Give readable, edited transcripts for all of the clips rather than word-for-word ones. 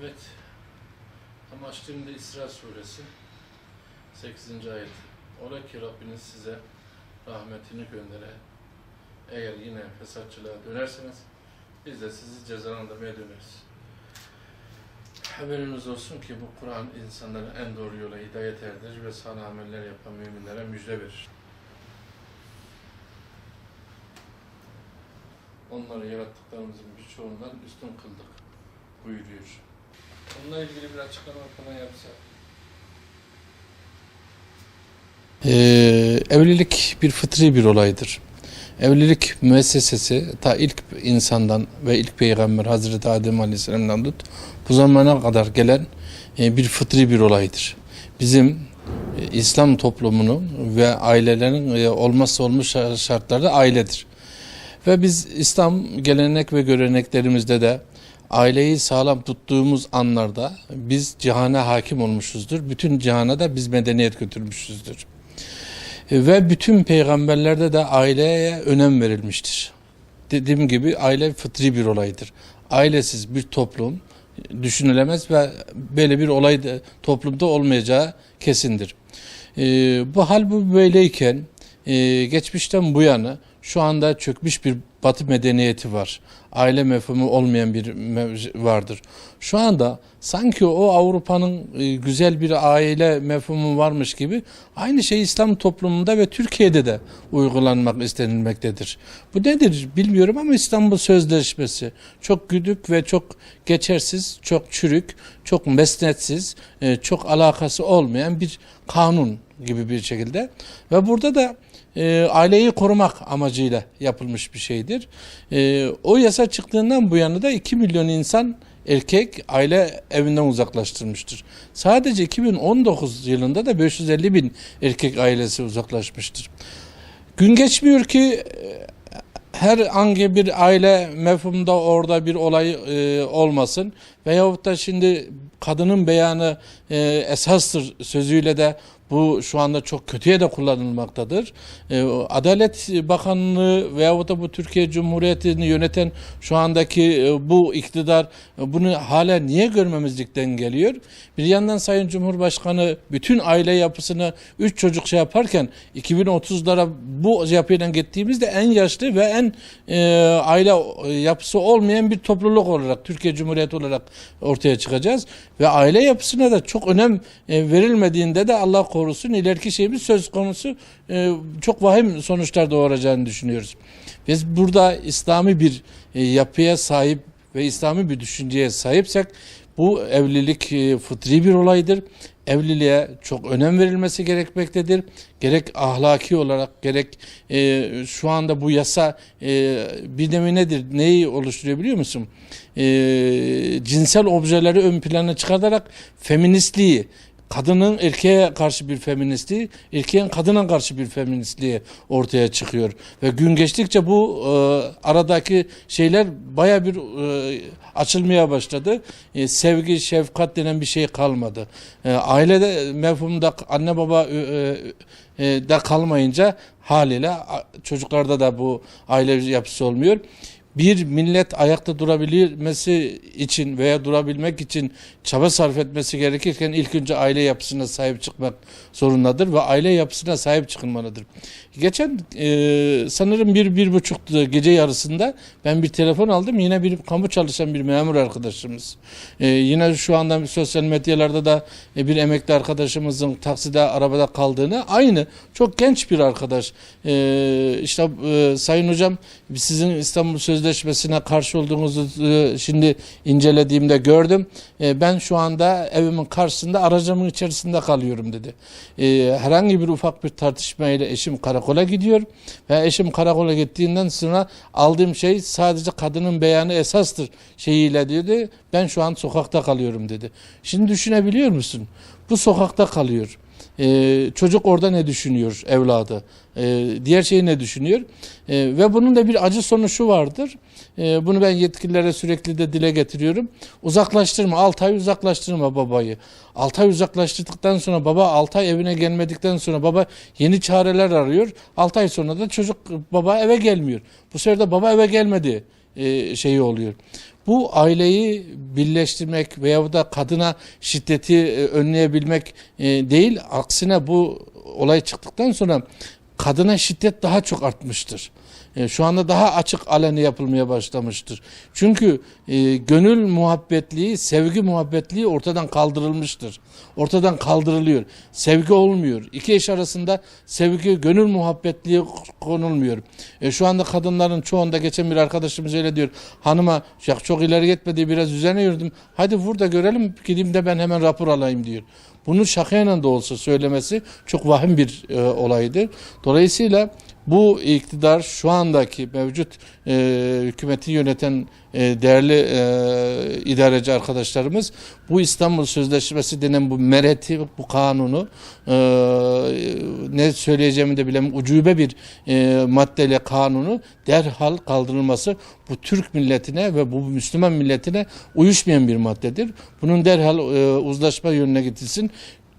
Evet, tam açtığımda İsra suresi 8. ayet. Ola ki Rabbiniz size rahmetini göndere. Eğer yine fesatçılığa dönerseniz biz de sizi cezalandırmaya döneriz. Haberiniz olsun ki bu Kur'an insanları en doğru yola hidayet erdirir ve salih ameller yapan müminlere müjde verir. Onları yarattıklarımızın birçoğundan üstün kıldık buyuruyor. Bununla ilgili bir açıklama falan yapsa. Evlilik bir fıtri bir olaydır. Evlilik müessesesi ta ilk insandan ve ilk peygamber Hazreti Adem Aleyhisselam'dan tut bu zamana kadar gelen bir fıtri bir olaydır. Bizim İslam toplumunu ve ailelerin olmazsa olmaz şartları da ailedir. Ve biz İslam gelenek ve göreneklerimizde de aileyi sağlam tuttuğumuz anlarda biz cihana hakim olmuşuzdur. Bütün cihana da biz medeniyet götürmüşüzdür. Ve bütün peygamberlerde de aileye önem verilmiştir. Dediğim gibi aile fıtri bir olaydır. Ailesiz bir toplum düşünülemez ve böyle bir olay da toplumda olmayacağı kesindir. Bu hal bu böyleyken geçmişten bu yana şu anda çökmüş bir Batı medeniyeti var. Aile mefhumu olmayan bir vardır. Şu anda sanki o Avrupa'nın güzel bir aile mefhumu varmış gibi aynı şey İslam toplumunda ve Türkiye'de de uygulanmak istenilmektedir. Bu nedir bilmiyorum ama İstanbul Sözleşmesi çok güdük ve çok geçersiz, çok çürük, çok mesnetsiz, çok alakası olmayan bir kanun gibi bir şekilde ve burada da aileyi korumak amacıyla yapılmış bir şeydir. O yasa çıktığından bu yana da 2 milyon insan erkek aile evinden uzaklaştırmıştır. Sadece 2019 yılında da 550 bin erkek ailesi uzaklaşmıştır. Gün geçmiyor ki her hangi bir aile mefhumunda orada bir olay olmasın veyahut da şimdi kadının beyanı esastır sözüyle de bu şu anda çok kötüye de kullanılmaktadır. Adalet Bakanlığı veyahut da bu Türkiye Cumhuriyeti'ni yöneten şu andaki bu iktidar bunu hala niye görmemezlikten geliyor? Bir yandan Sayın Cumhurbaşkanı bütün aile yapısını 3 çocuk şey yaparken 2030'lara bu yapıyla gittiğimizde en yaşlı ve en aile yapısı olmayan bir topluluk olarak Türkiye Cumhuriyeti olarak ortaya çıkacağız. Ve aile yapısına da çok önem verilmediğinde de Allah korusun ileriki şeyimiz söz konusu çok vahim sonuçlar doğuracağını düşünüyoruz. Biz burada İslami bir yapıya sahip ve İslami bir düşünceye sahipsek bu evlilik fıtri bir olaydır. Evliliğe çok önem verilmesi gerekmektedir. Gerek ahlaki olarak gerek şu anda bu yasa bir nevi nedir? Neyi oluşturuyor biliyor musun? Cinsel objeleri ön plana çıkartarak feministliği, kadının erkeğe karşı bir feministliği, erkeğin kadına karşı bir feministliği ortaya çıkıyor. Ve gün geçtikçe bu aradaki şeyler baya bir açılmaya başladı. Sevgi, şefkat denen bir şey kalmadı. Ailede mefhumda anne baba da kalmayınca haliyle çocuklarda da bu aile yapısı olmuyor. Bir millet ayakta durabilmesi için veya durabilmek için çaba sarf etmesi gerekirken ilk önce aile yapısına sahip çıkmak zorundadır ve aile yapısına sahip çıkılmalıdır. Geçen sanırım bir buçuk gece yarısında ben bir telefon aldım. Yine bir kamu çalışan bir memur arkadaşımız. Yine şu anda sosyal medyalarda da bir emekli arkadaşımızın takside arabada kaldığını aynı çok genç bir arkadaş. İşte Sayın Hocam sizin İstanbul Sözleşmesi'ne karşı olduğunuzu şimdi incelediğimde gördüm. Ben şu anda evimin karşısında aracımın içerisinde kalıyorum dedi. Herhangi bir ufak bir tartışmayla eşim karakola gidiyor ve eşim karakola gittiğinden sonra aldığım şey sadece kadının beyanı esastır şeyiyle dedi. Ben şu an sokakta kalıyorum dedi. Şimdi düşünebiliyor musun? Bu sokakta kalıyor. Çocuk orada ne düşünüyor evladı? Diğer şey ne düşünüyor? Ve bunun da bir acı sonucu vardır. Bunu ben yetkililere sürekli de dile getiriyorum. Uzaklaştırma, 6 ay uzaklaştırma babayı. 6 ay uzaklaştırdıktan sonra baba 6 ay evine gelmedikten sonra baba yeni çareler arıyor. 6 ay sonra da çocuk baba eve gelmiyor. Bu sefer de baba eve gelmedi şeyi oluyor. Bu aileyi birleştirmek veya da kadına şiddeti önleyebilmek değil. Aksine bu olay çıktıktan sonra kadına şiddet daha çok artmıştır. Şu anda daha açık aleni yapılmaya başlamıştır. Çünkü gönül muhabbetliği, sevgi muhabbetliği ortadan kaldırılmıştır. Ortadan kaldırılıyor. Sevgi olmuyor. İki eş arasında sevgi, gönül muhabbetliği konulmuyor. Şu anda kadınların çoğunda, geçen bir arkadaşımız öyle diyor. Hanıma ya çok ileri gitmedi, biraz üzerine yürüdüm. Hadi vur da görelim, gideyim de ben hemen rapor alayım diyor. Bunu şakayla da olsa söylemesi çok vahim bir olaydır. Dolayısıyla bu iktidar, şu andaki mevcut hükümeti yöneten değerli idareci arkadaşlarımız bu İstanbul Sözleşmesi denen bu mereti, bu kanunu ne söyleyeceğimi de bilemem, ucube bir maddeyle kanunu derhal kaldırılması bu Türk milletine ve bu Müslüman milletine uyuşmayan bir maddedir. Bunun derhal uzlaşma yönüne gidilsin.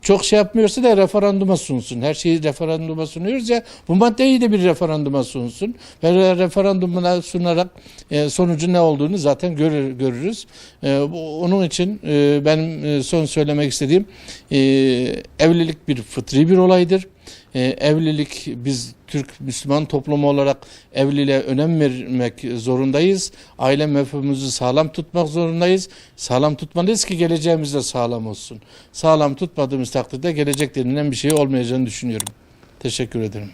Çok şey yapmıyorsa da referanduma sunsun. Her şeyi referanduma sunuyoruz ya, bu maddeyi de bir referanduma sunsun. Ve referandumuna sunarak sonucu ne olduğunu zaten görürüz. Onun için benim son söylemek istediğim, evlilik bir fıtri bir olaydır. Evlilik, biz Türk Müslüman toplumu olarak evliliğe önem vermek zorundayız. Aile mefhumumuzu sağlam tutmak zorundayız. Sağlam tutmalıyız ki geleceğimiz de sağlam olsun. Sağlam tutmadığımız takdirde gelecek denilen bir şey olmayacağını düşünüyorum. Teşekkür ederim.